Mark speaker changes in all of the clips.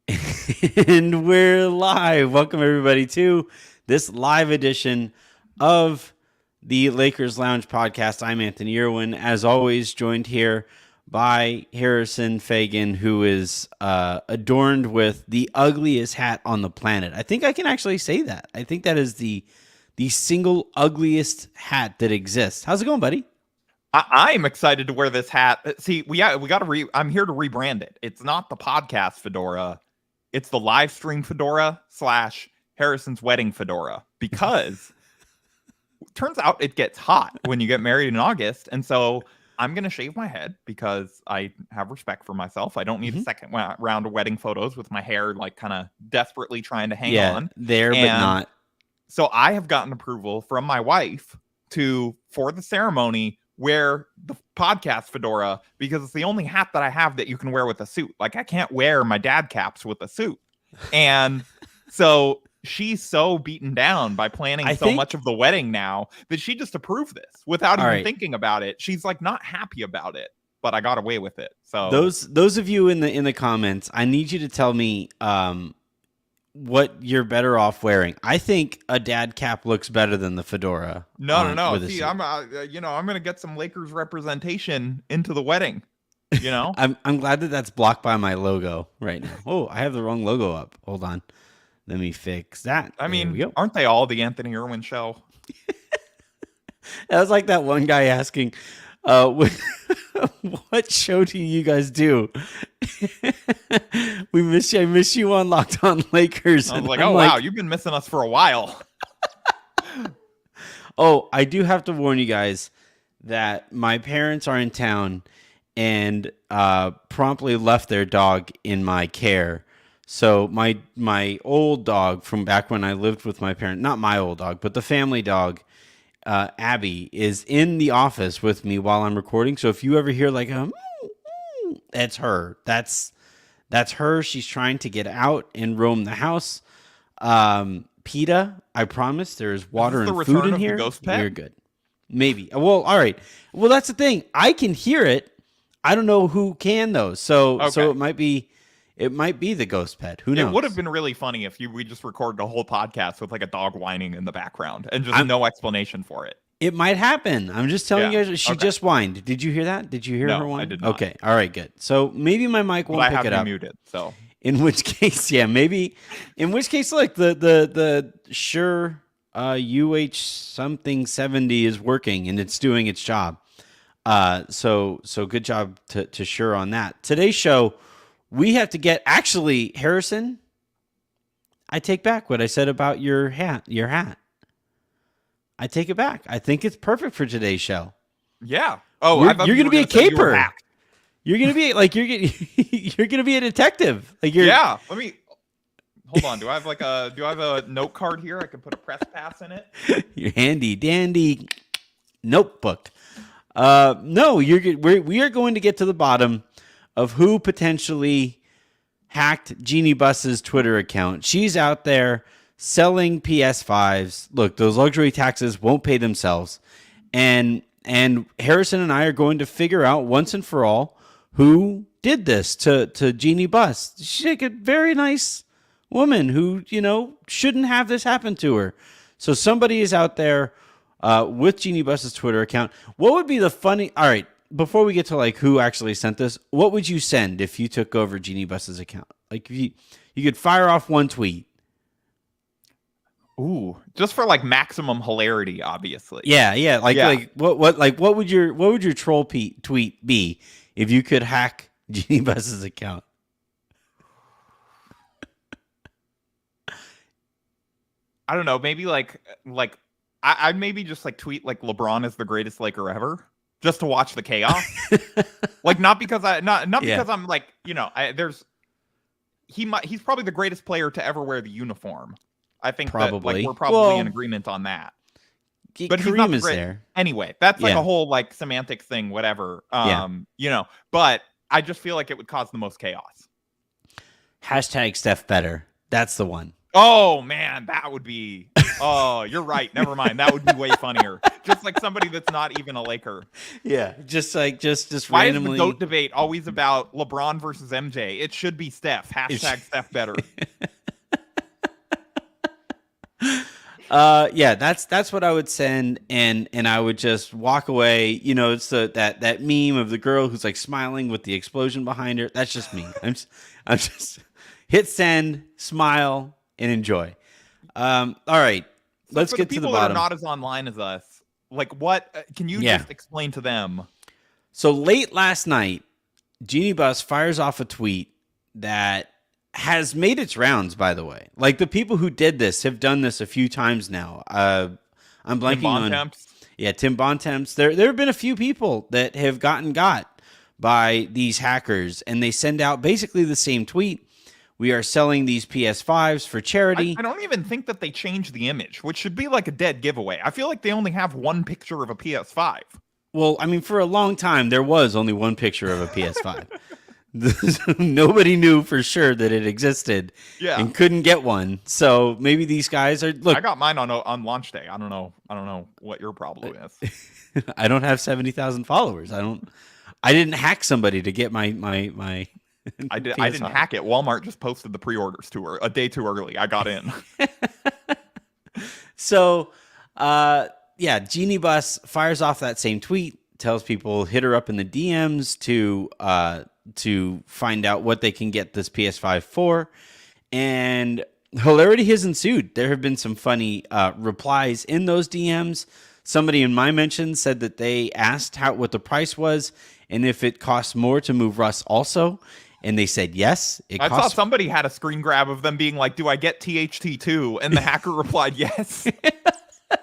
Speaker 1: And we're live. Welcome, everybody, to this live edition of the Lakers Lounge podcast. I'm Anthony Irwin, as always, joined here by Harrison Fagan, who is adorned with the ugliest hat on the planet. I think I can actually say that. I think that is the single ugliest hat that exists. How's it going, buddy?
Speaker 2: I'm excited to wear this hat. See, we got to I'm here to rebrand it. It's not the podcast fedora. It's the live stream fedora / Harrison's wedding fedora, because it turns out it gets hot when you get married in August. And so I'm going to shave my head because I have respect for myself. I don't need a second round of wedding photos with my hair like kind of desperately trying to hang on.
Speaker 1: There, but not.
Speaker 2: So I have gotten approval from my wife for the ceremony, wear the podcast fedora, because it's the only hat that I have that you can wear with a suit. Like, I can't wear my dad caps with a suit. And so she's so beaten down by planning much of the wedding now that she just approved this without even thinking about it. She's like not happy about it, but I got away with it. So
Speaker 1: those of you in the comments, I need you to tell me what you're better off wearing. I think a dad cap looks better than the fedora.
Speaker 2: No. See, I'm gonna get some Lakers representation into the wedding. You know,
Speaker 1: I'm glad that that's blocked by my logo right now. Oh, I have the wrong logo up. Hold on, let me fix that.
Speaker 2: I mean, aren't they all the Anthony Irwin show?
Speaker 1: That was like that one guy asking, what show do you guys do? We miss you. I miss you on Locked On Lakers.
Speaker 2: I was like, wow, you've been missing us for a while.
Speaker 1: Oh, I do have to warn you guys that my parents are in town and promptly left their dog in my care. So my old dog from back when I lived with my parents, not my old dog, but the family dog, Abby, is in the office with me while I'm recording. So if you ever hear like that's her. That's her. She's trying to get out and roam the house. PETA, I promise there's water and food in here.
Speaker 2: Ghost pet?
Speaker 1: You're good. Maybe. Well, all right. Well, that's the thing. I can hear it. I don't know who can though. So it might be the ghost pet. Who knows?
Speaker 2: It would have been really funny if we just recorded a whole podcast with like a dog whining in the background and just no explanation for it.
Speaker 1: It might happen. I'm just telling you guys. She just whined. Did you hear that? Did you hear her whine?
Speaker 2: I did not.
Speaker 1: Okay. All right. Good. So maybe my mic won't pick it up.
Speaker 2: Muted. So
Speaker 1: in which case, maybe. In which case, like the Shure something 70 is working and it's doing its job. So good job to Shure on that. Today's show, we have to get actually Harrison. I take back what I said about your hat. I take it back. I think it's perfect for today's show.
Speaker 2: Yeah.
Speaker 1: Oh, you're going to be a caper. You're going to be like you're going to be a detective. Like
Speaker 2: yeah. Let me hold on. Do I have a note card here? I can put a press pass in it.
Speaker 1: Your handy dandy notebook. No, we are going to get to the bottom of who potentially hacked Jeannie Buss's Twitter account. She's out there selling PS5s. Look, those luxury taxes won't pay themselves. And Harrison and I are going to figure out once and for all who did this to Jeannie Buss. She's like a very nice woman who, shouldn't have this happen to her. So somebody is out there with Jeannie Buss's Twitter account. What would be the funny... All right, before we get to like who actually sent this, what would you send if you took over Jeannie Buss's account? Like if you could fire off one tweet.
Speaker 2: Ooh, just for like maximum hilarity, obviously.
Speaker 1: Yeah. Like what would your troll tweet be if you could hack Jeannie Buss's account?
Speaker 2: I don't know. Maybe like I'd maybe just like tweet like LeBron is the greatest Laker ever, just to watch the chaos. Like not because because I'm like he's probably the greatest player to ever wear the uniform. I think
Speaker 1: probably.
Speaker 2: That, we're probably in agreement on that.
Speaker 1: But Kareem is there.
Speaker 2: Anyway, that's like a whole like semantic thing, whatever. But I just feel like it would cause the most chaos.
Speaker 1: Hashtag Steph better. That's the one.
Speaker 2: Oh man, that would be. Oh, you're right. Never mind. That would be way funnier. Just like somebody that's not even a Laker.
Speaker 1: Yeah, just
Speaker 2: Why
Speaker 1: randomly.
Speaker 2: is the GOAT debate always about LeBron versus MJ? It should be Steph. Hashtag Steph better.
Speaker 1: Yeah, that's what I would send, and I would just walk away. You know, it's that meme of the girl who's like smiling with the explosion behind her. That's just me. I'm just hit send, smile, and enjoy. All right,
Speaker 2: So
Speaker 1: let's
Speaker 2: for
Speaker 1: get
Speaker 2: the
Speaker 1: to the
Speaker 2: people that
Speaker 1: bottom.
Speaker 2: are not as online as us, like what can you just explain to them?
Speaker 1: So late last night, Jeannie Buss fires off a tweet that has made its rounds, by the way. Like, the people who did this have done this a few times now. I'm blanking on... Yeah, Tim Bontemps. There have been a few people that have got by these hackers, and they send out basically the same tweet. We are selling these PS5s for charity.
Speaker 2: I don't even think that they changed the image, which should be like a dead giveaway. I feel like they only have one picture of a PS5.
Speaker 1: Well, I mean, for a long time, there was only one picture of a PS5. Nobody knew for sure that it existed and couldn't get one. So maybe these guys are... Look,
Speaker 2: I got mine on launch day. I don't know what your problem is.
Speaker 1: I don't have 70,000 followers. I didn't hack somebody to get my
Speaker 2: I didn't hack it. Walmart just posted the pre-orders to her a day too early. I got in.
Speaker 1: So, yeah, Jeannie Buss fires off that same tweet, tells people hit her up in the DMs to find out what they can get this PS5 for, and hilarity has ensued. There have been some funny replies in those DMs. Somebody in my mention said that they asked what the price was and if it costs more to move Russ also. And they said yes.
Speaker 2: I saw somebody had a screen grab of them being like, "Do I get THT too?" And the hacker replied, "Yes."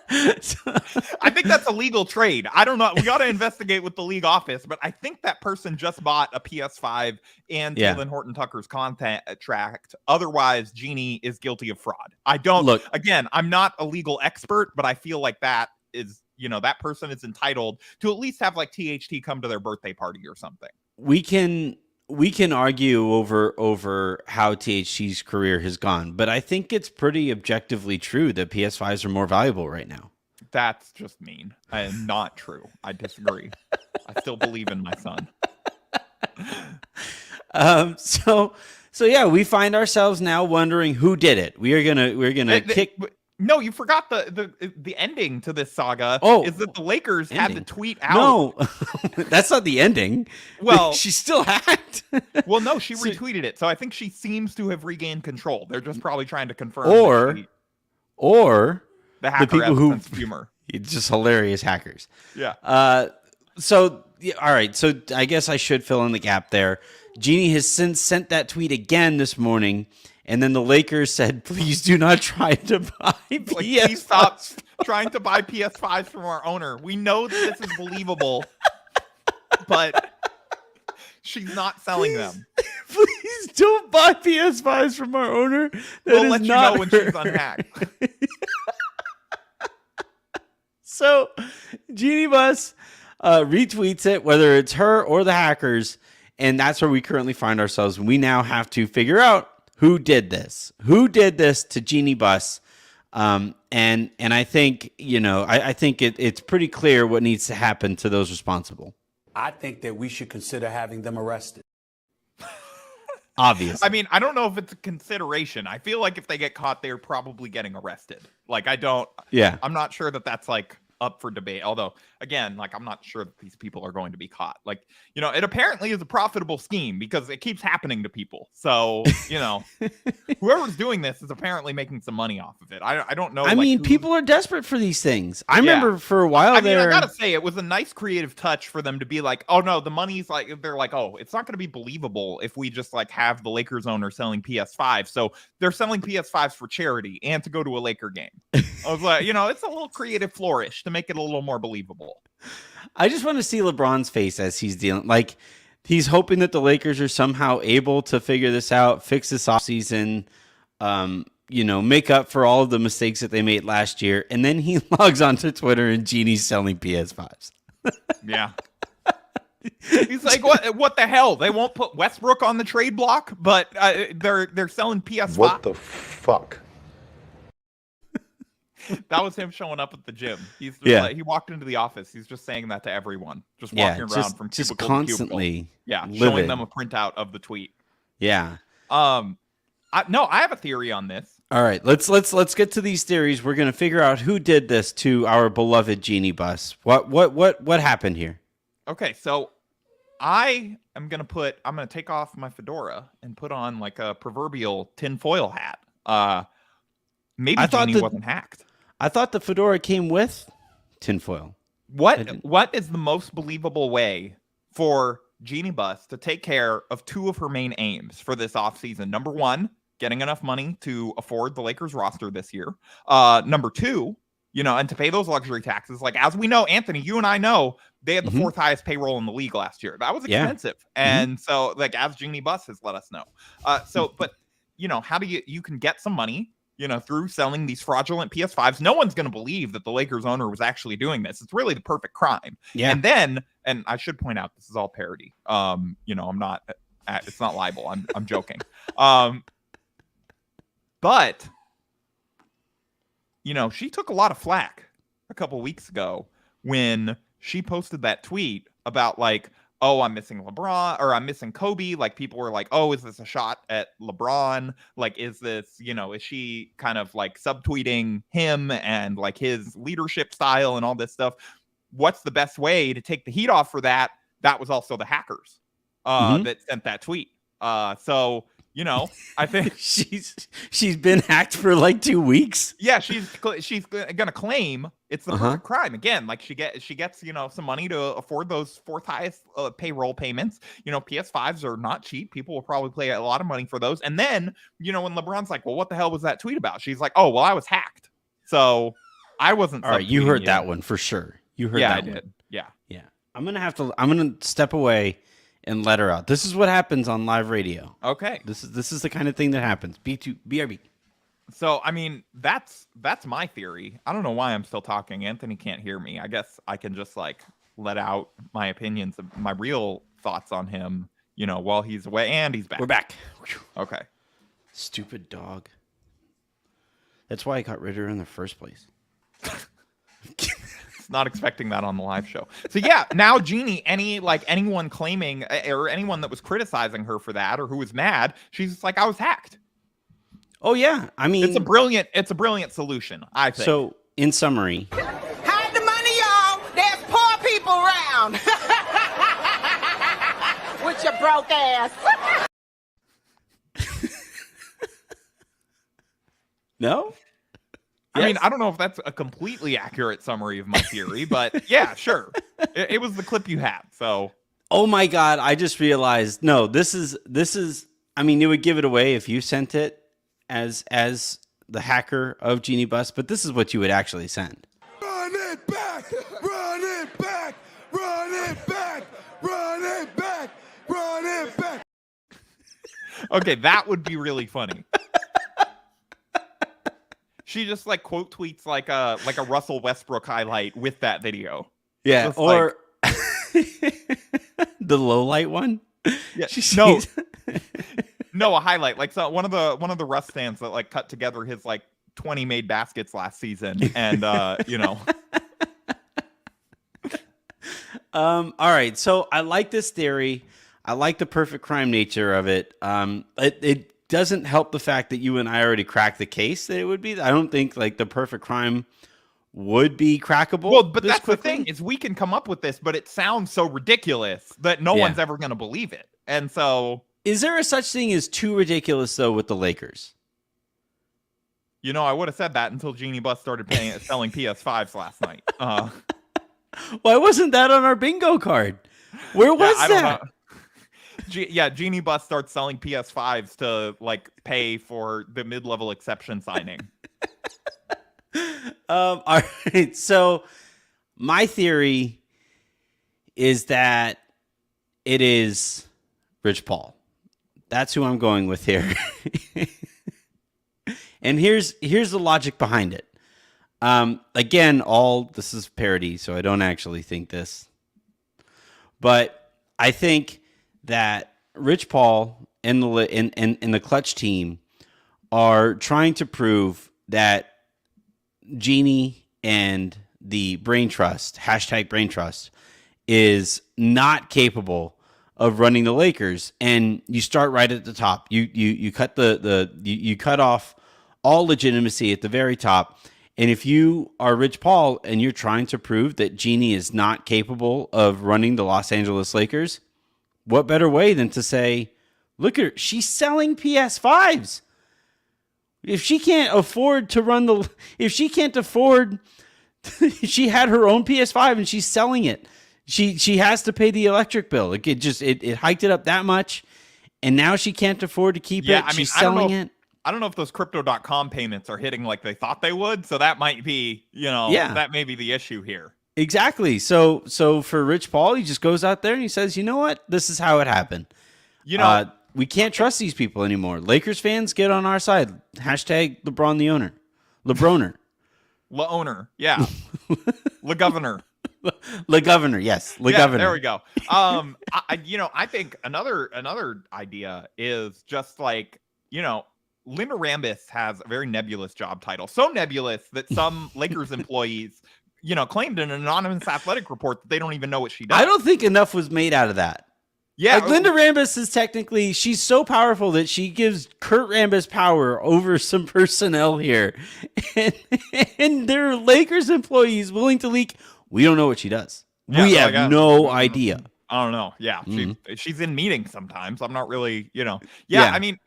Speaker 2: I think that's a legal trade. I don't know. We got to investigate with the league office, but I think that person just bought a PS5 and Jalen Horton Tucker's contract. Otherwise, Jeannie is guilty of fraud. I don't look again. I'm not a legal expert, but I feel like that is, that person is entitled to at least have like THT come to their birthday party or something.
Speaker 1: We can argue over how THT's career has gone, but I think it's pretty objectively true that PS5s are more valuable right now.
Speaker 2: That's just mean. And not true. I disagree. I still believe in my son.
Speaker 1: So yeah, we find ourselves now wondering who did it. We're gonna kick.
Speaker 2: No, you forgot the ending to this saga. Is that the Lakers had to tweet out?
Speaker 1: No, that's not the ending.
Speaker 2: Well,
Speaker 1: she's still hacked.
Speaker 2: Well, no, she retweeted it, so I think she seems to have regained control. They're just probably trying to confirm.
Speaker 1: Or
Speaker 2: the hacker
Speaker 1: people who
Speaker 2: sense of humor.
Speaker 1: It's just hilarious hackers.
Speaker 2: Yeah.
Speaker 1: So all right. So I guess I should fill in the gap there. Jeannie has since sent that tweet again this morning. And then the Lakers said, "Please do not try to buy PS5."
Speaker 2: Please stop trying to buy PS5s from our owner. We know that this is believable, but she's not selling them.
Speaker 1: Please don't buy PS5s from our owner.
Speaker 2: We'll let you know when she's unhacked.
Speaker 1: So, Jeannie Buss retweets it, whether it's her or the hackers, and that's where we currently find ourselves. We now have to figure out who did this? Who did this to Jeannie Buss? And I think, I think it's pretty clear what needs to happen to those responsible.
Speaker 3: I think that we should consider having them arrested.
Speaker 1: Obviously.
Speaker 2: I mean, I don't know if it's a consideration. I feel like if they get caught, they're probably getting arrested. Like, I'm not sure that that's like up for debate. Although, again, like, I'm not sure that these people are going to be caught. Like, it apparently is a profitable scheme because it keeps happening to people. So, whoever's doing this is apparently making some money off of it. I don't know.
Speaker 1: I mean, people are desperate for these things. I remember for a while
Speaker 2: I gotta say, it was a nice creative touch for them to be like, "Oh no, the money's like," they're like, "Oh, it's not going to be believable if we just like have the Lakers owner selling PS5." So they're selling PS5s for charity and to go to a Laker game. I was like, it's a little creative flourish to make it a little more believable.
Speaker 1: I just want to see LeBron's face as he's dealing. Like, he's hoping that the Lakers are somehow able to figure this out, fix this offseason, make up for all of the mistakes that they made last year. And then he logs onto Twitter and Jeannie's selling PS5s.
Speaker 2: Yeah. He's like, what the hell? They won't put Westbrook on the trade block, but they're selling PS5.
Speaker 4: What the fuck?
Speaker 2: That was him showing up at the gym. He's just
Speaker 1: Yeah.
Speaker 2: like, he walked into the office. He's just saying that to everyone. Just
Speaker 1: Yeah,
Speaker 2: walking around
Speaker 1: just-
Speaker 2: from
Speaker 1: just
Speaker 2: cubicle to
Speaker 1: constantly
Speaker 2: cubicle. Yeah,
Speaker 1: livid.
Speaker 2: showing them a printout of the tweet.
Speaker 1: Yeah.
Speaker 2: I have a theory on this.
Speaker 1: All right, let's get to these theories. We're gonna figure out who did this to our beloved Genie Bus. What happened here?
Speaker 2: Okay, so I'm gonna take off my fedora and put on like a proverbial tinfoil hat. Maybe
Speaker 1: I thought
Speaker 2: Genie wasn't hacked.
Speaker 1: I thought the fedora came with tinfoil.
Speaker 2: What is the most believable way for Genie Bus to take care of two of her main aims for this offseason? Number one, getting enough money to afford the Lakers roster this year. Number two, and to pay those luxury taxes. Like, as we know, Anthony, you and I know, they had the fourth highest payroll in the league last year. That was expensive.
Speaker 1: Yeah.
Speaker 2: And so, like, as Genie Bus has let us know. But how do you can get some money, through selling these fraudulent PS5s. No one's going to believe that the Lakers owner was actually doing this. It's really the perfect crime.
Speaker 1: Yeah.
Speaker 2: And then, and I should point out, this is all parody. I'm not, it's not libel. I'm joking. But, she took a lot of flack a couple weeks ago when she posted that tweet about like, oh, I'm missing LeBron or I'm missing Kobe. Like, people were like, oh, is this a shot at LeBron? Like, is this, is she kind of like subtweeting him and like his leadership style and all this stuff? What's the best way to take the heat off for that? That was also the hackers that sent that tweet. So, I think
Speaker 1: she's been hacked for like 2 weeks.
Speaker 2: Yeah, she's gonna claim it's the perfect crime again. Like, she gets some money to afford those fourth highest payroll payments. PS5s are not cheap. People will probably pay a lot of money for those. And then when LeBron's like, well, what the hell was that tweet about? She's like, oh, well, I was hacked, so I wasn't.
Speaker 1: All right, you heard that one for sure. You heard that one.
Speaker 2: I did. Yeah.
Speaker 1: I'm gonna step away and let her out. This is what happens on live radio.
Speaker 2: Okay.
Speaker 1: This is the kind of thing that happens. BRB.
Speaker 2: So, I mean, that's my theory. I don't know why I'm still talking. Anthony can't hear me. I guess I can just like let out my opinions, my real thoughts on him, while he's away, and he's back.
Speaker 1: We're back.
Speaker 2: Okay.
Speaker 1: Stupid dog. That's why I got rid of her in the first place.
Speaker 2: Not expecting that on the live show. So yeah, now Genie, anyone claiming or anyone that was criticizing her for that or who was mad, she's just like, I was hacked.
Speaker 1: Oh yeah, I mean,
Speaker 2: it's a brilliant solution, I think.
Speaker 1: So in summary,
Speaker 4: hide the money, y'all. There's poor people around. With your broke ass.
Speaker 1: No.
Speaker 2: I mean, I don't know if that's a completely accurate summary of my theory, but yeah, sure. It was the clip you had. So,
Speaker 1: oh my God, I just realized. No, this is. I mean, it would give it away if you sent it as the hacker of Genie Bus, but this is what you would actually send.
Speaker 5: Run it back! Run it back! Run it back! Run it back! Run it back!
Speaker 2: Okay, that would be really funny. She just like quote tweets like a Russell Westbrook highlight with that video.
Speaker 1: Yeah,
Speaker 2: just
Speaker 1: or the low light one.
Speaker 2: Yeah,
Speaker 1: She's...
Speaker 2: no, a highlight like one of the Russ fans that like cut together his like 20 made baskets last season, and
Speaker 1: All right, so I like this theory. I like the perfect crime nature of it. It doesn't help the fact that you and I already cracked the case that it would be. I don't think like the perfect crime would be crackable.
Speaker 2: Well, but that's
Speaker 1: quickly.
Speaker 2: the thing is we can come up with this, but it sounds so ridiculous that no one's ever going to believe it. And so,
Speaker 1: is there a such thing as too ridiculous though with the Lakers?
Speaker 2: I would have said that until Genie Bus started selling PS5s last night.
Speaker 1: Why wasn't that on our bingo card? Where was that?
Speaker 2: I don't know. Genie Bus starts selling PS5s to like pay for the mid-level exception signing.
Speaker 1: All right. So my theory is that it is Rich Paul. That's who I'm going with here. And here's the logic behind it. Again, this is parody, so I don't actually think this. But I think that Rich Paul and the Clutch team are trying to prove that Jeannie and the brain trust, hashtag brain trust, is not capable of running the Lakers, and you start right at the top. You cut you cut off all legitimacy at the very top. And if you are Rich Paul and you're trying to prove that Jeannie is not capable of running the Los Angeles Lakers, what better way than to say, look at her, she's selling PS5s. If she can't afford to run she had her own PS5 and she's selling it. She has to pay the electric bill. It hiked it up that much, and now she can't afford to keep it. She's selling it.
Speaker 2: I don't know if those crypto.com payments are hitting like they thought they would, so that might be, that may be the issue here.
Speaker 1: Exactly. So for Rich Paul, he just goes out there and he says, you know what? This is how it happened. We can't trust these people anymore. Lakers fans, get on our side. Hashtag LeBron the owner. LeBroner.
Speaker 2: LeOwner. Yeah. LeGovernor.
Speaker 1: LeGovernor. Yes. LeGovernor.
Speaker 2: There we go. I think another idea is just like, Linda Rambis has a very nebulous job title. So nebulous that some Lakers employees, claimed in an anonymous athletic report that they don't even know what she does.
Speaker 1: I don't think enough was made out of that.
Speaker 2: Yeah.
Speaker 1: Like Linda Rambis is she's so powerful that she gives Kurt Rambis power over some personnel here. And there are Lakers employees willing to leak. We don't know what she does.
Speaker 2: Yeah,
Speaker 1: we have no idea.
Speaker 2: I don't know. Yeah. She's in meetings sometimes. I'm not really, Yeah. I mean,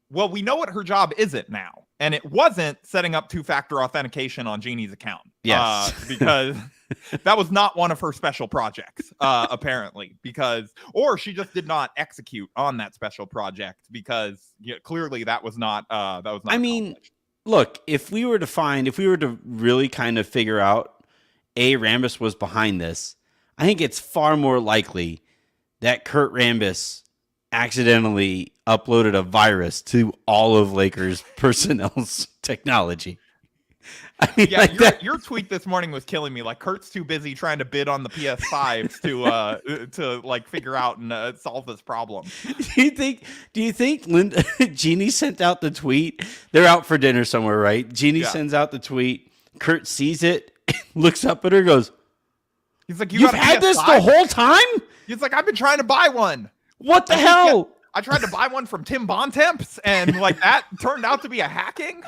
Speaker 2: we know what her job isn't now. And it wasn't setting up 2-factor authentication on Jeannie's account.
Speaker 1: Yes.
Speaker 2: Because that was not one of her special projects, apparently. Or she just did not execute on that special project because clearly that was not. I
Speaker 1: mean, look, if we were to really kind of figure out Rambis was behind this, I think it's far more likely that Kurt Rambis accidentally uploaded a virus to all of Lakers personnel's technology. I mean,
Speaker 2: your tweet this morning was killing me. Like, Kurt's too busy trying to bid on the PS5s to like figure out and solve this problem.
Speaker 1: Do you think Jeannie sent out the tweet? They're out for dinner somewhere, right? Jeannie sends out the tweet. Kurt sees it, looks up at her, goes,
Speaker 2: he's like,
Speaker 1: "You've had this the whole time?"
Speaker 2: He's like, "I've been trying to buy one."
Speaker 1: What the hell?
Speaker 2: I tried to buy one from Tim Bontemps, and like that turned out to be a hacking.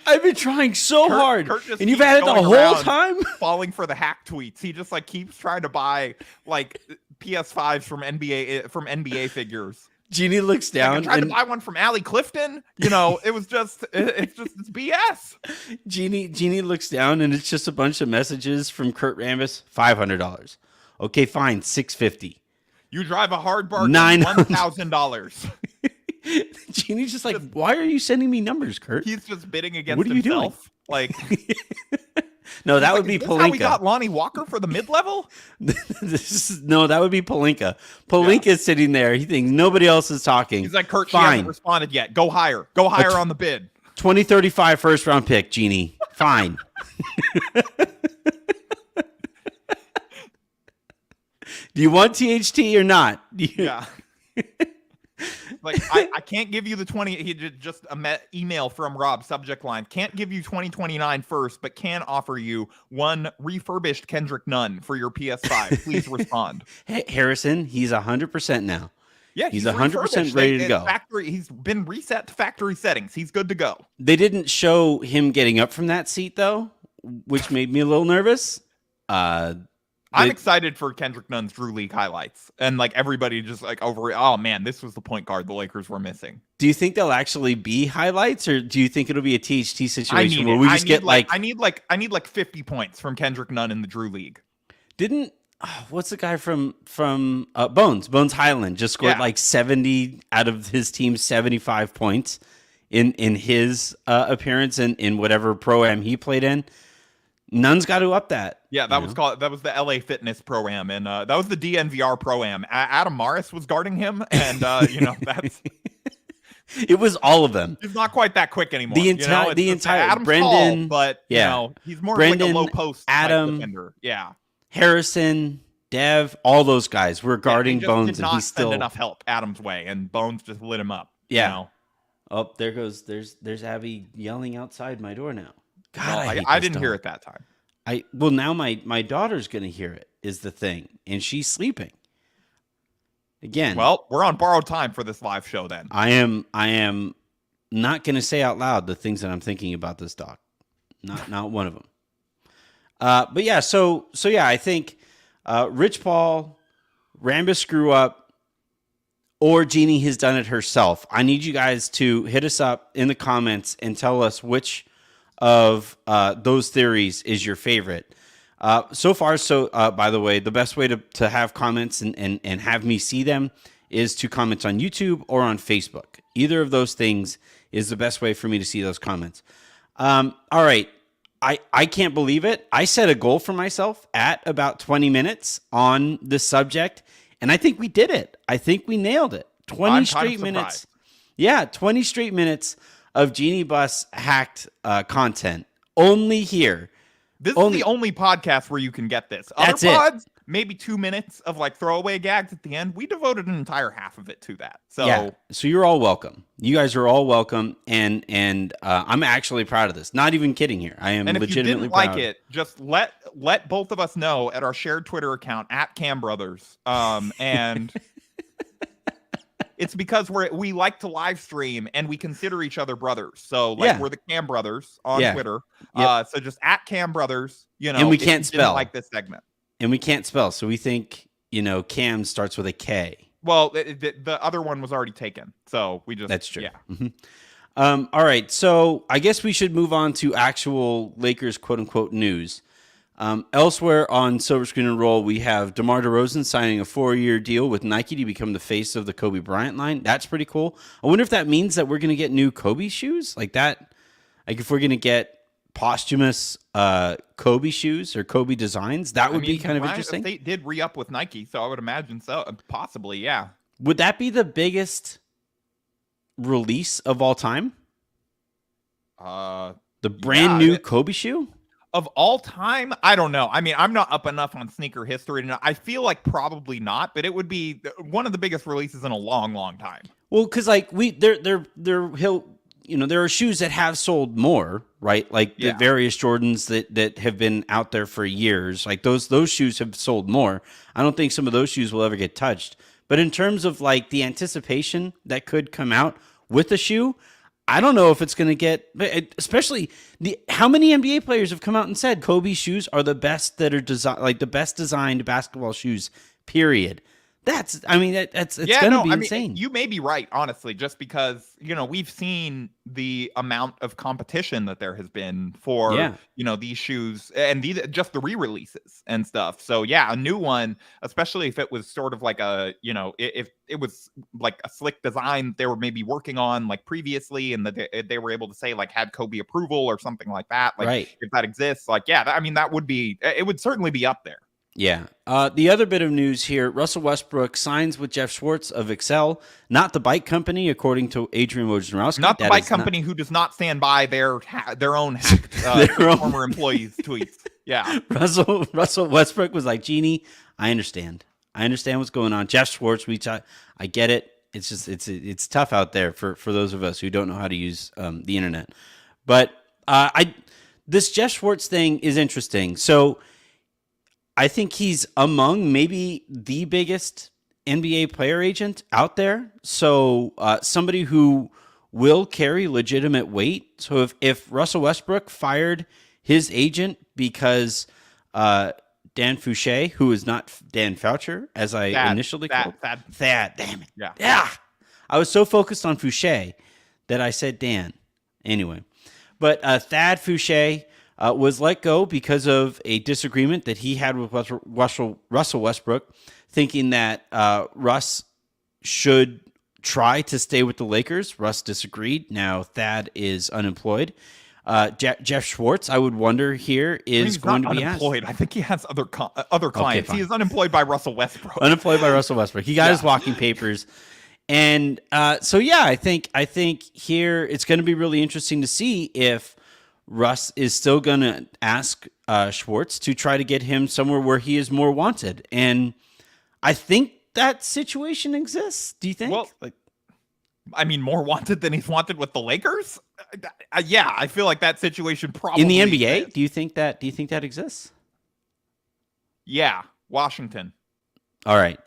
Speaker 1: I've been trying so hard,
Speaker 2: Kurt
Speaker 1: and you've had it the whole time?
Speaker 2: Falling for the hack tweets. He just like keeps trying to buy like PS5s from NBA figures.
Speaker 1: Jeannie looks down.
Speaker 2: Like, I tried to buy one from Allie Clifton. It's BS.
Speaker 1: Jeannie looks down, and it's just a bunch of messages from Kurt Rambis. $500. Okay, fine. $650.
Speaker 2: You drive a hard bargain. $1,000.
Speaker 1: Jeannie's just like, why are you sending me numbers, Kurt?
Speaker 2: He's just bidding against
Speaker 1: what are
Speaker 2: himself.
Speaker 1: You doing?
Speaker 2: Like,
Speaker 1: no, that would be Pelinka. How
Speaker 2: we got Lonnie Walker for the mid-level?
Speaker 1: That would be Pelinka. Pelinka's sitting there. He thinks nobody else is talking.
Speaker 2: He's like, Kurt, she hasn't responded yet. Go higher. Go higher on the bid.
Speaker 1: 2035 first-round pick, Jeannie. Fine. Do you want THT or not?
Speaker 2: Yeah. Like, I can't give you the 20. He just email from Rob, subject line. Can't give you 2029 first, but can offer you one refurbished Kendrick Nunn for your PS5. Please respond.
Speaker 1: Hey, Harrison, he's 100% now.
Speaker 2: Yeah,
Speaker 1: he's 100% ready to go.
Speaker 2: He's been reset to factory settings. He's good to go.
Speaker 1: They didn't show him getting up from that seat, though, which made me a little nervous.
Speaker 2: I'm excited for Kendrick Nunn's Drew League highlights, and like everybody just like oh man, this was the point guard the Lakers were missing.
Speaker 1: Do you think they'll actually be highlights, or do you think it'll be a THT situation where we just get like
Speaker 2: I need like 50 points from Kendrick Nunn in the Drew League?
Speaker 1: What's the guy from Bones Highland just scored like 70 out of his team's 75 points in his appearance in whatever pro-am he played in. Nunn's got to up that.
Speaker 2: Yeah, that was the LA Fitness Pro-Am, and that was the DNVR Pro-Am. Adam Morris was guarding him, and that's
Speaker 1: it was all of them.
Speaker 2: He's not quite that quick anymore.
Speaker 1: The entire
Speaker 2: Adam's
Speaker 1: Brendan,
Speaker 2: tall, but he's more
Speaker 1: Brendan,
Speaker 2: like a low post
Speaker 1: Adam
Speaker 2: defender. Yeah,
Speaker 1: Harrison, Dev, all those guys were guarding
Speaker 2: they just
Speaker 1: Bones,
Speaker 2: did
Speaker 1: and
Speaker 2: not
Speaker 1: he's still
Speaker 2: send enough help Adams' way, and Bones just lit him up.
Speaker 1: Yeah.
Speaker 2: You know?
Speaker 1: Oh, there's Abby yelling outside my door now. God,
Speaker 2: Well,
Speaker 1: I hate
Speaker 2: I
Speaker 1: this
Speaker 2: didn't hear
Speaker 1: dog.
Speaker 2: it that time.
Speaker 1: Well, now my daughter's gonna hear it is the thing, and she's sleeping. Again,
Speaker 2: Well, we're on borrowed time for this live show then.
Speaker 1: I am not gonna say out loud the things that I'm thinking about this dog. Not one of them. But yeah, so yeah, I think Rich Paul, Rambus screw up, or Jeannie has done it herself. I need you guys to hit us up in the comments and tell us which of those theories is your favorite. So far, by the way, the best way to have comments and have me see them is to comment on YouTube or on Facebook. Either of those things is the best way for me to see those comments. All right. I can't believe it. I set a goal for myself at about 20 minutes on this subject, and I think we did it. I think we nailed it. 20 straight minutes. Yeah, 20 straight minutes of Genie Bus hacked content. Only here.
Speaker 2: This is the only podcast where you can get this.
Speaker 1: That's
Speaker 2: Other
Speaker 1: it.
Speaker 2: pods, maybe 2 minutes of like throwaway gags at the end. We devoted an entire half of it to that. So
Speaker 1: yeah, so you're all welcome. You guys are all welcome, and I'm actually proud of this. Not even kidding here. I am
Speaker 2: and if you
Speaker 1: legitimately
Speaker 2: didn't
Speaker 1: proud.
Speaker 2: like it, just let both of us know at our shared Twitter account at Cam Brothers. And it's because we like to live stream and we consider each other brothers. So we're the Cam Brothers on Twitter.
Speaker 1: Yep.
Speaker 2: So just at Cam Brothers,
Speaker 1: and we can't spell
Speaker 2: like this segment.
Speaker 1: And we can't spell, so we think Cam starts with a K.
Speaker 2: Well, the other one was already taken, so we just
Speaker 1: That's true.
Speaker 2: Yeah.
Speaker 1: Mm-hmm. All right, so I guess we should move on to actual Lakers quote unquote news. Elsewhere on Silver Screen and Roll, we have DeMar DeRozan signing a 4-year deal with Nike to become the face of the Kobe Bryant line. That's pretty cool. I wonder if that means that we're going to get new Kobe shoes like that. Like if we're going to get posthumous Kobe shoes or Kobe designs, that would be kind of interesting.
Speaker 2: They did re-up with Nike, so I would imagine so. Possibly, yeah.
Speaker 1: Would that be the biggest release of all time? The brand new Kobe shoe?
Speaker 2: Of all time, I don't know. I mean, I'm not up enough on sneaker history to know. I feel like probably not, but it would be one of the biggest releases in a long, long time.
Speaker 1: Well, because like there are shoes that have sold more, right? Like the various Jordans that have been out there for years. Like those shoes have sold more. I don't think some of those shoes will ever get touched. But in terms of like the anticipation that could come out with the shoe, I don't know if it's going to get, especially how many NBA players have come out and said Kobe shoes are the best that are designed, like the best designed basketball shoes, period. It's going to be insane.
Speaker 2: You may be right, honestly, just because, we've seen the amount of competition that there has been for, these shoes and just the re-releases and stuff. So yeah, a new one, especially if it was sort of like if it was like a slick design they were maybe working on like previously and that they were able to say like had Kobe approval or something like that. Like
Speaker 1: right.
Speaker 2: If that exists, like, it would certainly be up there.
Speaker 1: Yeah. The other bit of news here, Russell Westbrook signs with Jeff Schwartz of Excel, not the bike company, according to Adrian Wojnarowski.
Speaker 2: Not the bike company who does not stand by their own hacked former employees' tweets. Yeah.
Speaker 1: Russell Westbrook was like, Jeannie, I understand. I understand what's going on. Jeff Schwartz, I get it. It's just it's tough out there for those of us who don't know how to use the internet. But this Jeff Schwartz thing is interesting. So I think he's among maybe the biggest NBA player agent out there. So somebody who will carry legitimate weight. So if Russell Westbrook fired his agent because Dan Fouché, who is not Dan Foucher, as I initially called Thad, damn it. Yeah. I was so focused on Fouché that I said Dan. Anyway, but Thad Fouché was let go because of a disagreement that he had with Russell Westbrook, thinking that Russ should try to stay with the Lakers. Russ disagreed. Now Thad is unemployed. Jeff Schwartz, I would wonder here, is going to be
Speaker 2: unemployed.
Speaker 1: asked.
Speaker 2: I think he has other clients.
Speaker 1: Okay,
Speaker 2: he is unemployed by Russell Westbrook.
Speaker 1: Unemployed by Russell Westbrook. He got his walking papers. And so, yeah, I think here it's going to be really interesting to see if Russ is still going to ask Schwartz to try to get him somewhere where he is more wanted. And I think that situation exists. Do you think?
Speaker 2: Well, I mean, more wanted than he's wanted with the Lakers? Yeah, I feel like that situation probably
Speaker 1: in the NBA,
Speaker 2: exists.
Speaker 1: do you think that exists?
Speaker 2: Yeah, Washington.
Speaker 1: All right.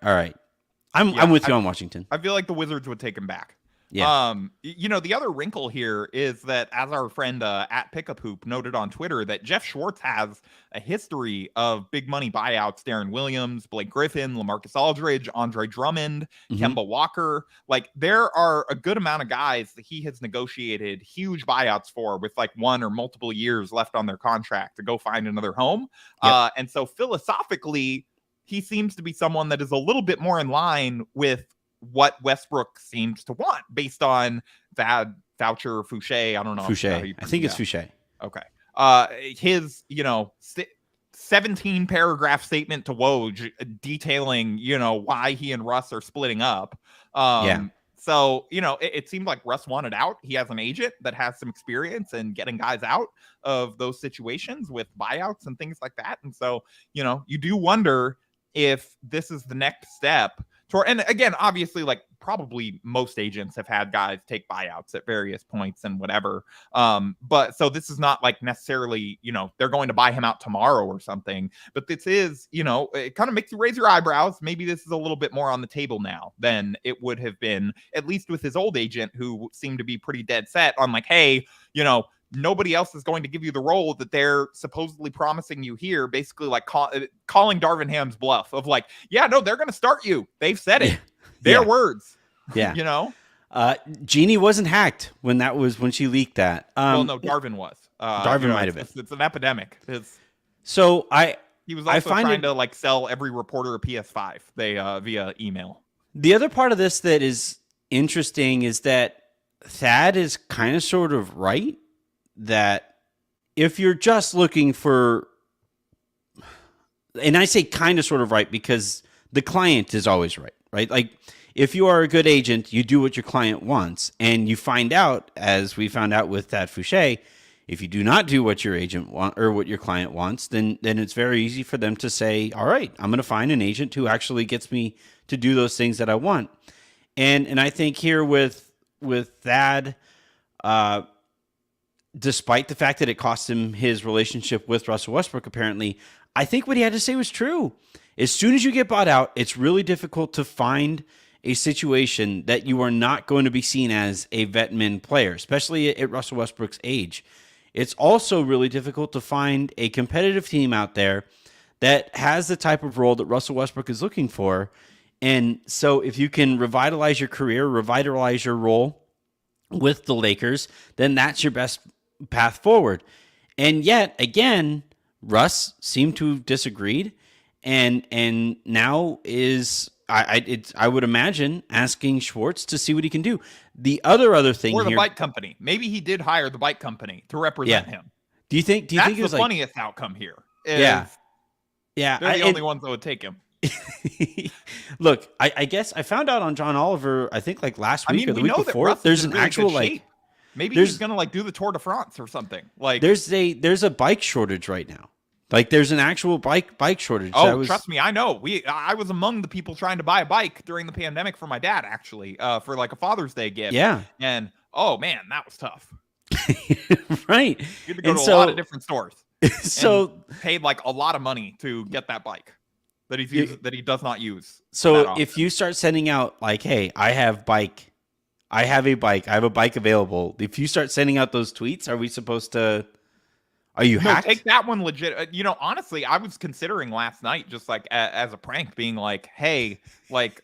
Speaker 1: I'm with you on Washington.
Speaker 2: I feel like the Wizards would take him back.
Speaker 1: Yeah.
Speaker 2: The other wrinkle here is that, as our friend at Pickup Hoop noted on Twitter, that Jeff Schwartz has a history of big money buyouts. Darren Williams, Blake Griffin, LaMarcus Aldridge, Andre Drummond, Kemba Walker. Like, there are a good amount of guys that he has negotiated huge buyouts for with like 1 or multiple years left on their contract to go find another home.
Speaker 1: Yep.
Speaker 2: And so philosophically, he seems to be someone that is a little bit more in line with what Westbrook seems to want based on that Foucher, Fouché. I don't know.
Speaker 1: Fouché. I think it's Fouché.
Speaker 2: Okay. His, 17 paragraph statement to Woj detailing, why he and Russ are splitting up. So, it seemed like Russ wanted out. He has an agent that has some experience in getting guys out of those situations with buyouts and things like that. And so, you do wonder if this is the next step. And again, obviously, like, probably most agents have had guys take buyouts at various points and whatever. But so this is not like necessarily, they're going to buy him out tomorrow or something. But this is, it kind of makes you raise your eyebrows. Maybe this is a little bit more on the table now than it would have been, at least with his old agent, who seemed to be pretty dead set on like, hey, nobody else is going to give you the role that they're supposedly promising you here. Basically, like calling Darvin Ham's bluff of like, yeah, no, they're going to start you. They've said it. Their words.
Speaker 1: Yeah. Jeannie wasn't hacked when she leaked that.
Speaker 2: Well, no, Darvin was.
Speaker 1: Darvin might have been.
Speaker 2: It's an epidemic.
Speaker 1: He
Speaker 2: was also trying to like sell every reporter a PS5 via email.
Speaker 1: The other part of this that is interesting is that Thad is kind of sort of right. That if you're just looking for, and I say kind of sort of right because the client is always right? Like, if you are a good agent, you do what your client wants, and you find out, as we found out with Thad Fouché, if you do not do what your agent want or what your client wants, then it's very easy for them to say, all right, I'm going to find an agent who actually gets me to do those things that I want. And I think here with Thad, despite the fact that it cost him his relationship with Russell Westbrook, apparently, I think what he had to say was true. As soon as you get bought out, it's really difficult to find a situation that you are not going to be seen as a vet min player, especially at Russell Westbrook's age. It's also really difficult to find a competitive team out there that has the type of role that Russell Westbrook is looking for. And so if you can revitalize your career, revitalize your role with the Lakers, then that's your best path forward. And yet, again, Russ seemed to have disagreed, and now is I would imagine asking Schwartz to see what he can do. The other thing
Speaker 2: or the
Speaker 1: here,
Speaker 2: bike company. Maybe he did hire the bike company to represent him.
Speaker 1: Do you think
Speaker 2: that's
Speaker 1: it was
Speaker 2: the
Speaker 1: like,
Speaker 2: funniest outcome here?
Speaker 1: Yeah.
Speaker 2: They're the only ones that would take him.
Speaker 1: Look, I guess I found out on John Oliver, I think like last week or the week before,
Speaker 2: there's
Speaker 1: an actual like.
Speaker 2: Maybe he's gonna like do the Tour de France or something. Like
Speaker 1: there's a bike shortage right now. Like there's an actual bike shortage.
Speaker 2: Oh, trust me, I know. I was among the people trying to buy a bike during the pandemic for my dad, actually, for like a Father's Day gift.
Speaker 1: Yeah.
Speaker 2: And oh man, that was tough.
Speaker 1: Right.
Speaker 2: You had to go to a lot of different stores.
Speaker 1: So
Speaker 2: paid like a lot of money to get that bike that he does not use.
Speaker 1: So if you start sending out like, hey, I have a bike available. If you start sending out those tweets, are we supposed to? Are you hacked?
Speaker 2: Take that one legit. Honestly, I was considering last night just like as a prank, being like, hey, like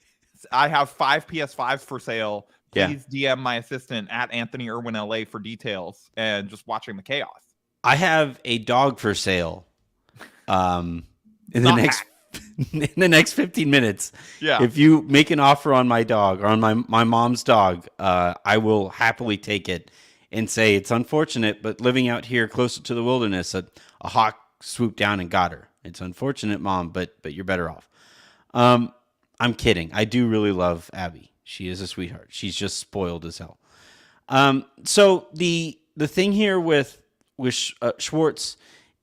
Speaker 2: I have 5 PS5s for sale. Please DM my assistant at Anthony Irwin LA for details, and just watching the chaos.
Speaker 1: I have a dog for sale. In the next 15 minutes.
Speaker 2: Yeah.
Speaker 1: If you make an offer on my dog or on my mom's dog, I will happily take it and say it's unfortunate, but living out here closer to the wilderness, a hawk swooped down and got her. It's unfortunate, Mom, but you're better off. I'm kidding. I do really love Abby. She is a sweetheart. She's just spoiled as hell. So the thing here with Schwartz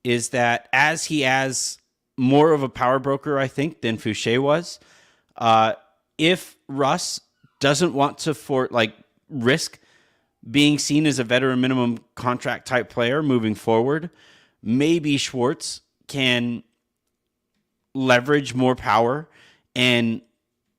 Speaker 1: is that as he has more of a power broker, I think, than Fouché was, if Russ doesn't want to risk being seen as a veteran minimum contract type player moving forward, maybe Schwartz can leverage more power and,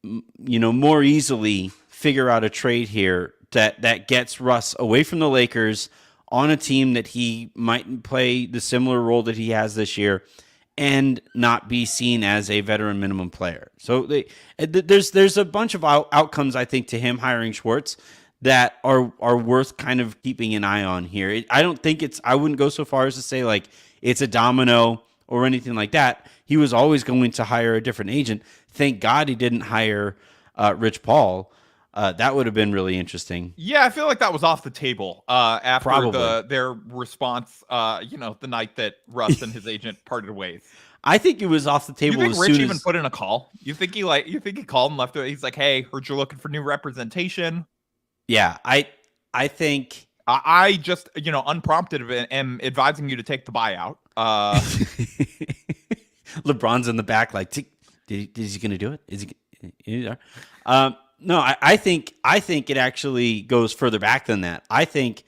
Speaker 1: more easily figure out a trade here that gets Russ away from the Lakers on a team that he might play the similar role that he has this year and not be seen as a veteran minimum player. So there's a bunch of outcomes, I think, to him hiring Schwartz that are worth kind of keeping an eye on here. I wouldn't go so far as to say like it's a domino or anything like that. He was always going to hire a different agent. Thank God he didn't hire Rich Paul. That would have been really interesting.
Speaker 2: Yeah, I feel like that was off the table after
Speaker 1: Probably.
Speaker 2: their response, the night that Russ and his agent parted ways.
Speaker 1: I think it was off the table.
Speaker 2: You think Rich even put in a call? You think he called and left it? He's like, "Hey, heard you're looking for new representation."
Speaker 1: Yeah, I think
Speaker 2: I just, unprompted am advising you to take the buyout.
Speaker 1: LeBron's in the back, like, is he going to do it? Is he? No, I think it actually goes further back than that. I think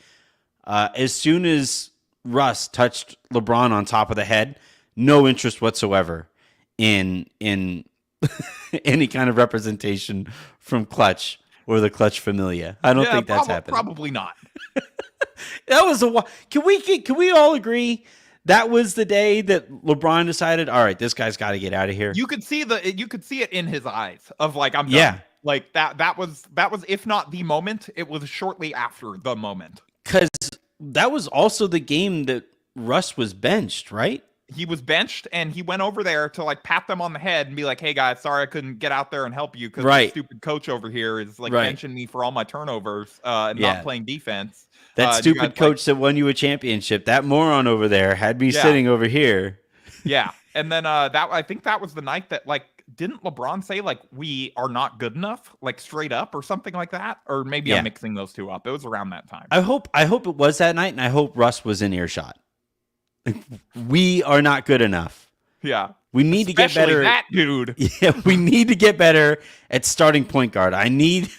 Speaker 1: as soon as Russ touched LeBron on top of the head, no interest whatsoever in any kind of representation from Clutch or the Clutch Familia. I don't think that's happening.
Speaker 2: Probably not.
Speaker 1: That was can we all agree that was the day that LeBron decided, all right, this guy's got to get out of here?
Speaker 2: You could see it in his eyes of like, I'm done.
Speaker 1: Yeah.
Speaker 2: Like that was if not the moment, it was shortly after the moment.
Speaker 1: Because that was also the game that Russ was benched, right?
Speaker 2: He was benched, and he went over there to like pat them on the head and be like, "Hey guys, sorry I couldn't get out there and help you because the stupid coach over here is like benching me for all my turnovers and not playing defense."
Speaker 1: That stupid coach that won you a championship, that moron over there had me sitting over here.
Speaker 2: Yeah, and then I think that was the night that like didn't LeBron say like we are not good enough, like straight up or something like that, or maybe I'm mixing those two up. It was around that time.
Speaker 1: I hope it was that night, and I hope Russ was in earshot. We are not good enough.
Speaker 2: Yeah.
Speaker 1: We need to get better.
Speaker 2: That dude.
Speaker 1: Yeah, we need to get better at starting point guard. I need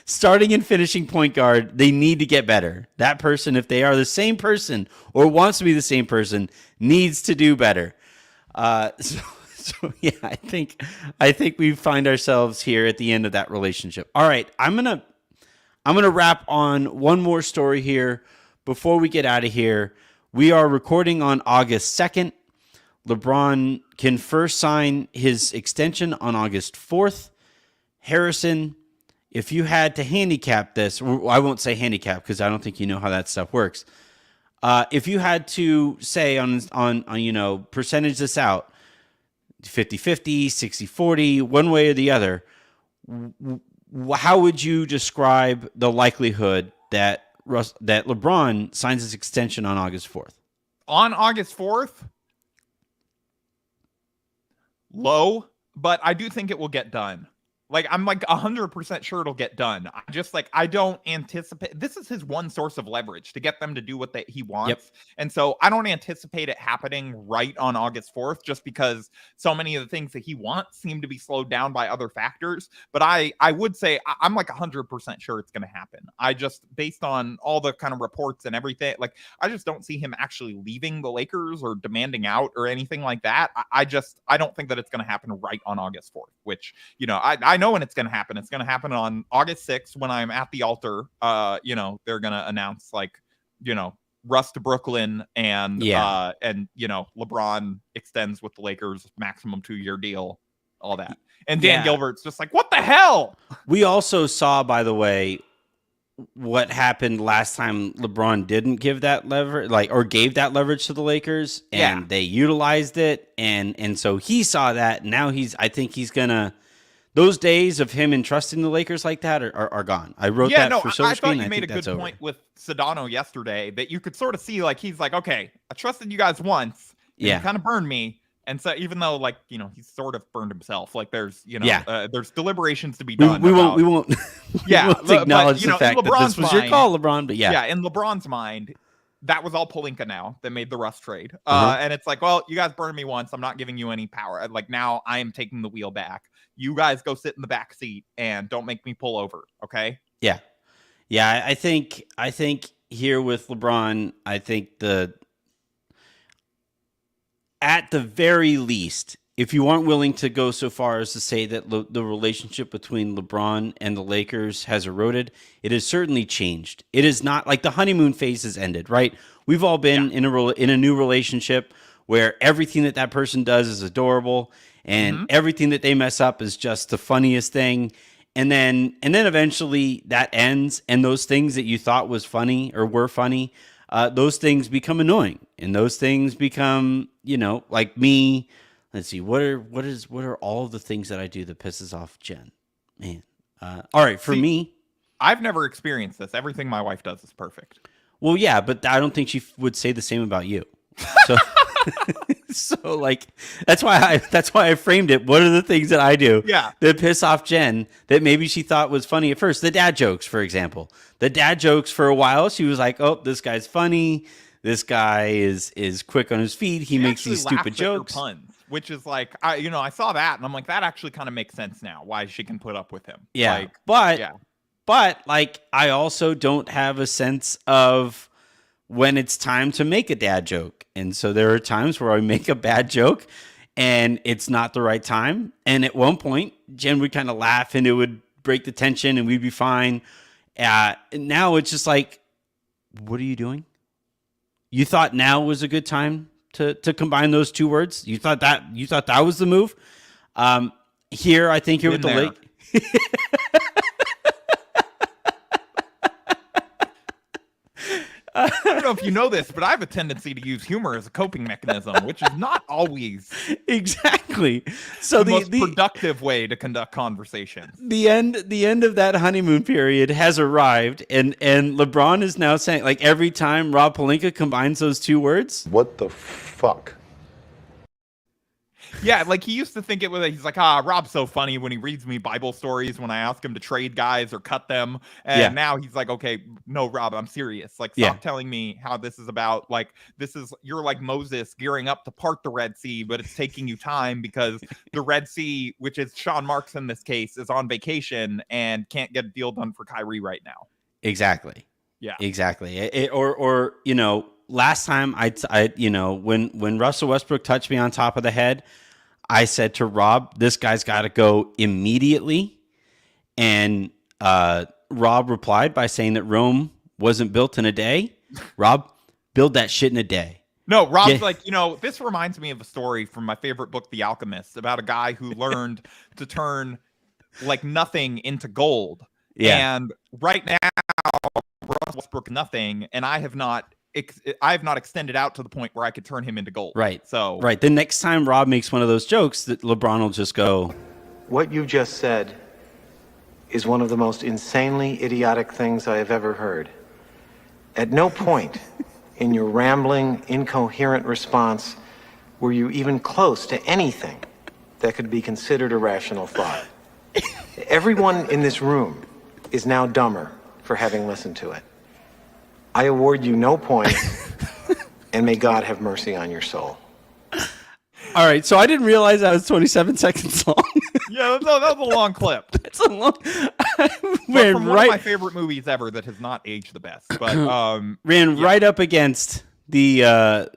Speaker 1: starting and finishing point guard. They need to get better. That person, if they are the same person or wants to be the same person, needs to do better. So yeah, I think we find ourselves here at the end of that relationship. All right, I'm gonna wrap on one more story here before we get out of here. We are recording on August 2nd. LeBron can first sign his extension on August 4th. Harrison, if you had to handicap this, I won't say handicap because I don't think you know how that stuff works. If you had to say on percentage this out, 50-50, 60-40, one way or the other, how would you describe the likelihood that LeBron signs his extension on August 4th?
Speaker 2: On August 4th? Low, but I do think it will get done. Like, I'm like 100% sure it'll get done. I don't anticipate. This is his one source of leverage to get them to do what he wants.
Speaker 1: Yep.
Speaker 2: And so I don't anticipate it happening right on August 4th, just because so many of the things that he wants seem to be slowed down by other factors. But I would say I'm like 100% sure it's going to happen. I just, based on all the kind of reports and everything, like, I just don't see him actually leaving the Lakers or demanding out or anything like that. I don't think that it's going to happen right on August 4th, which, I know when it's going to happen. It's going to happen on August 6th when I'm at the altar. They're going to announce Russ to Brooklyn and LeBron extends with the Lakers, maximum 2-year deal, all that. And Dan Gilbert's just like, what the hell?
Speaker 1: We also saw, by the way, what happened last time LeBron didn't give that leverage, or gave that leverage to the Lakers, and they utilized it, and so he saw that. Now I think he's gonna. Those days of him entrusting the Lakers like that are gone. I wrote that for Silver Screen.
Speaker 2: I thought you made a good point with Sedano yesterday that you could sort of see, like, he's like, okay, I trusted you guys once. You kind of burned me. And so even though, like, he's sort of burned himself, like there's, there's deliberations to be done.
Speaker 1: We won't we won't acknowledge the fact
Speaker 2: LeBron's
Speaker 1: that this was your call, LeBron, but
Speaker 2: Yeah, in LeBron's mind, that was all Pelinka now that made the Russ trade.
Speaker 1: Uh-huh.
Speaker 2: And it's like, well, you guys burned me once. I'm not giving you any power. Like now I am taking the wheel back. You guys go sit in the back seat and don't make me pull over. Okay.
Speaker 1: Yeah. Yeah. I think here with LeBron, I think at the very least, if you aren't willing to go so far as to say that the relationship between LeBron and the Lakers has eroded, it has certainly changed. It is not like the honeymoon phase has ended, right? We've all been in a new relationship where everything that person does is adorable, and everything that they mess up is just the funniest thing. And then eventually that ends, and those things that you thought was funny or were funny, those things become annoying, and those things become, like me. Let's see, what are all of the things that I do that pisses off Jen? Man. All right, for me,
Speaker 2: I've never experienced this. Everything my wife does is perfect.
Speaker 1: Well, yeah, but I don't think she would say the same about you. So, so like that's why I framed it. What are the things that I do that piss off Jen that maybe she thought was funny at first? The dad jokes, for example. The dad jokes, for a while, she was like, "Oh, this guy's funny. This guy is quick on his feet. He makes these stupid jokes."
Speaker 2: Puns. Which is like, I saw that and I'm like, that actually kind of makes sense now why she can put up with him.
Speaker 1: Yeah. But like, I also don't have a sense of when it's time to make a dad joke. And so there are times where I make a bad joke and it's not the right time. And at one point, Jen would kind of laugh and it would break the tension and we'd be fine. Now it's just like, what are you doing? You thought now was a good time to combine those two words? You thought that was the move? Here, I think you're with the Lake.
Speaker 2: I don't know if you know this, but I have a tendency to use humor as a coping mechanism, which is not always
Speaker 1: exactly so
Speaker 2: the most productive way to conduct conversations.
Speaker 1: The end of that honeymoon period has arrived, and LeBron is now saying, like, every time Rob Pelinka combines those two words,
Speaker 6: what the fuck?
Speaker 2: Yeah, like he used to think it was, he's like, Rob's so funny when he reads me Bible stories when I ask him to trade guys or cut them. And now he's like, okay, no, Rob, I'm serious. Like, stop telling me how this is about, like, you're like Moses gearing up to part the Red Sea, but it's taking you time because the Red Sea, which is Sean Marks in this case, is on vacation and can't get a deal done for Kyrie right now.
Speaker 1: Exactly.
Speaker 2: Yeah.
Speaker 1: Exactly. Or last time when Russell Westbrook touched me on top of the head, I said to Rob, this guy's got to go immediately. And Rob replied by saying that Rome wasn't built in a day. Rob, build that shit in a day.
Speaker 2: No, Rob's like, this reminds me of a story from my favorite book, The Alchemist, about a guy who learned to turn like nothing into gold. Yeah. And right now, Russell Westbrook nothing, and I have not extended out to the point where I could turn him into gold.
Speaker 1: Right.
Speaker 2: So
Speaker 1: the next time Rob makes one of those jokes, that LeBron will just go,
Speaker 7: what you just said is one of the most insanely idiotic things I have ever heard. At no point in your rambling, incoherent response were you even close to anything that could be considered a rational thought. Everyone in this room is now dumber for having listened to it. I award you no points, and may God have mercy on your soul.
Speaker 1: All right, so I didn't realize that was 27 seconds long.
Speaker 2: Yeah, that was a long clip.
Speaker 1: It's a long.
Speaker 2: From one of my favorite movies ever that has not aged the best, but
Speaker 1: right up against the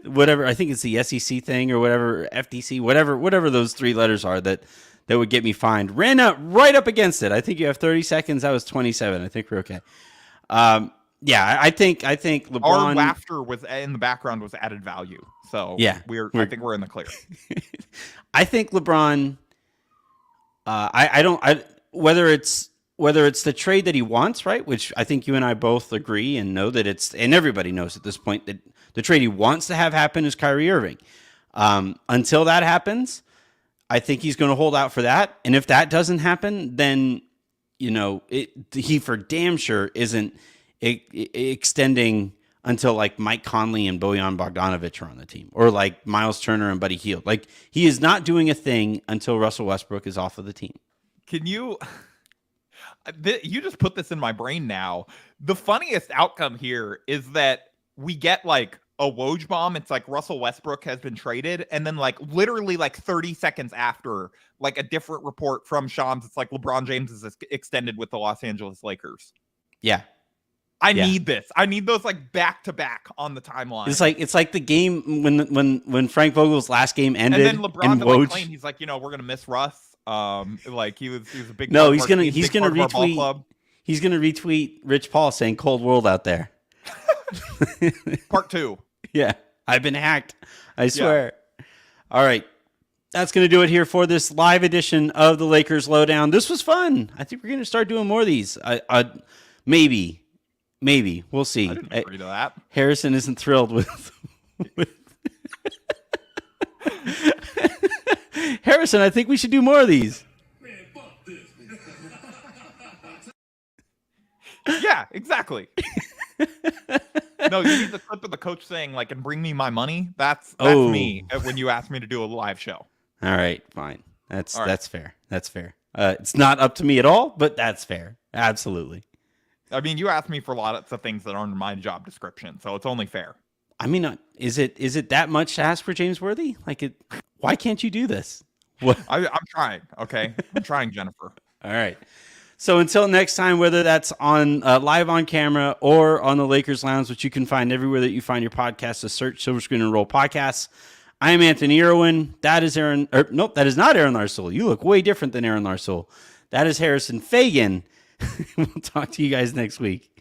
Speaker 1: whatever, I think it's the SEC thing or whatever, FTC, whatever those three letters are that would get me fined. Ran out right up against it. I think you have 30 seconds. That was 27. I think we're okay. Yeah, I think LeBron.
Speaker 2: Our laughter was in the background was added value. So
Speaker 1: yeah,
Speaker 2: I think we're in the clear.
Speaker 1: I think LeBron. Whether it's the trade that he wants, right? Which I think you and I both agree and know that it's, and everybody knows at this point that the trade he wants to have happen is Kyrie Irving. Until that happens, I think he's going to hold out for that. And if that doesn't happen, then he for damn sure isn't extending until like Mike Conley and Bojan Bogdanovic are on the team, or like Miles Turner and Buddy Hield. Like, he is not doing a thing until Russell Westbrook is off of the team.
Speaker 2: Can you just put this in my brain now. The funniest outcome here is that we get like a Woj bomb. It's like Russell Westbrook has been traded. And then like literally like 30 seconds after, like a different report from Shams, it's like LeBron James is extended with the Los Angeles Lakers.
Speaker 1: Yeah.
Speaker 2: I need this. I need those like back to back on the timeline.
Speaker 1: It's like the game when Frank Vogel's last game ended.
Speaker 2: And then LeBron to like claim he's like, we're gonna miss Russ. Like he was a big.
Speaker 1: No, he's gonna retweet. He's gonna retweet Rich Paul saying "Cold World out there."
Speaker 2: Part 2.
Speaker 1: Yeah, I've been hacked. I swear. Yeah. All right. That's going to do it here for this live edition of the Lakers Lowdown. This was fun. I think we're going to start doing more of these. Maybe. We'll see.
Speaker 2: I didn't agree to that.
Speaker 1: Harrison isn't thrilled with Harrison, I think we should do more of these.
Speaker 5: Man, fuck this.
Speaker 2: Yeah, exactly. No, you need the clip of the coach saying, like, and bring me my money. That's me when you ask me to do a live show.
Speaker 1: All right, fine. That's fair. That's fair. It's not up to me at all, but that's fair. Absolutely.
Speaker 2: I mean, you asked me for lots of things that aren't in my job description, so it's only fair.
Speaker 1: I mean, is it that much to ask for James Worthy? Why can't you do this? What?
Speaker 2: I'm trying, okay? I'm trying, Jennifer.
Speaker 1: All right. So until next time, whether that's on live on camera or on the Lakers Lounge, which you can find everywhere that you find your podcasts, to search Silver Screen and Roll Podcasts. I am Anthony Irwin. That is Aaron. Nope, that is not Aaron Larsoul. You look way different than Aaron Larsoul. That is Harrison Fagan. We'll talk to you guys next week.